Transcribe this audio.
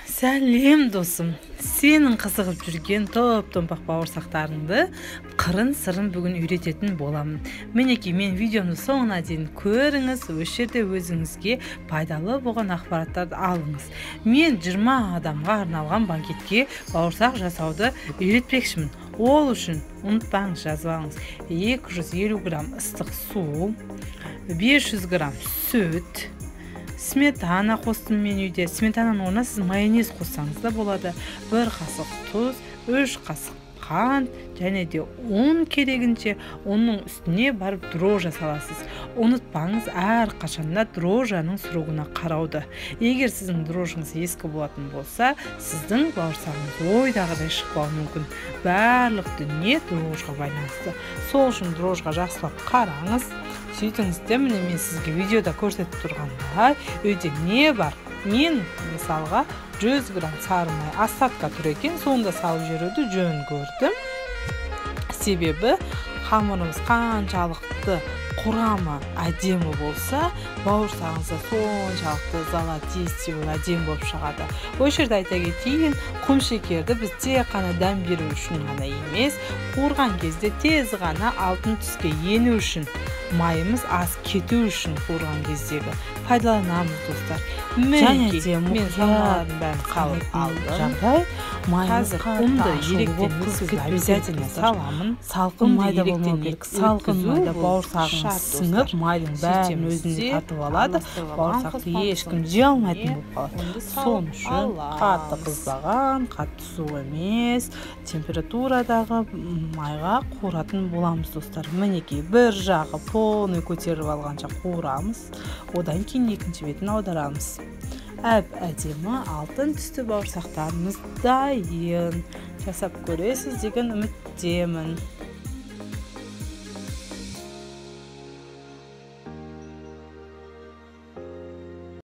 Сәлем досым, сенің қызығып жүрген топ-томпақ бауырсақтарыңды қырын-сырын бүгін үйрететін боламын. Мінекей, мен видеоны соңына дейін көріңіз, осы жерде өзіңізге пайдалы болған ақпараттарды алыңыз. Мен 20 адамға арналған банкетке бауырсақ жасауды үйретпекшімін. Ол үшін ұмытпаңыз, жазып алыңыз. 250 грамм ыстық су, 500 грамм сүт, сметана қостым мен үйде. Сметананың орнына сіз майонез қоссаңыз да болады. 1 қасық тұз, 3 қасық қант, және де ұн керегінше оның үстіне барып дрожжа саласыз. Ұмытпаңыз, әр қашанда дрожжаның сұрағына қарауды. Егер сіздің дрожжыңыз ескі болатын болса, сіздің бауырсағыңыз ойдағыдай шықпауы мүмкін. Барлық дүние дрожжға байланысты. Сол үшін дрожжға жақсылап қараңыз. Сөйтіңізде, міне мен сізге видеода көрсетіп тұрғандай, үйде не бар? Мен мысалға 100 грамм сары май астатқа тұр екен, сонда салып жүруді жөн көрдім. Себебі қамырымыз қаншалықты құрамы әдемі болса, бауырсағыңызда соншалықты золотистый әдемі болып шығады. Ол жерде айта кетейін, құмшекерді біз тек қана дәм беру үшін ғана емес, қуырған кезде тез ғана алтын түске ену үшін, майымыз аз кету үшін қуырған кездегі пайдаланамыз достар. Мінекей, мен салмалардың бәрін қалып алдым. Қазір ұнды еректен өткізіп обязательно саламын. Салқын майда болмау керек. Салқын майда бауырсағың сіңіп, майдың бәрін өзіне тартып алады. Бауырсақты ешкім жей алмайтын болып қалады. Сол үшін қатты қызбаған, қатты су емес, температурадағы майға қуыратын боламыз достар. Мінекей, бір жағы полный көтеріп алғанша қуырамыз. Одан кейін екінші бетін аударамыз. Әдемі алтын түсті бауырсақтарымыз дайын. Жасап көресіз деген үміттемін.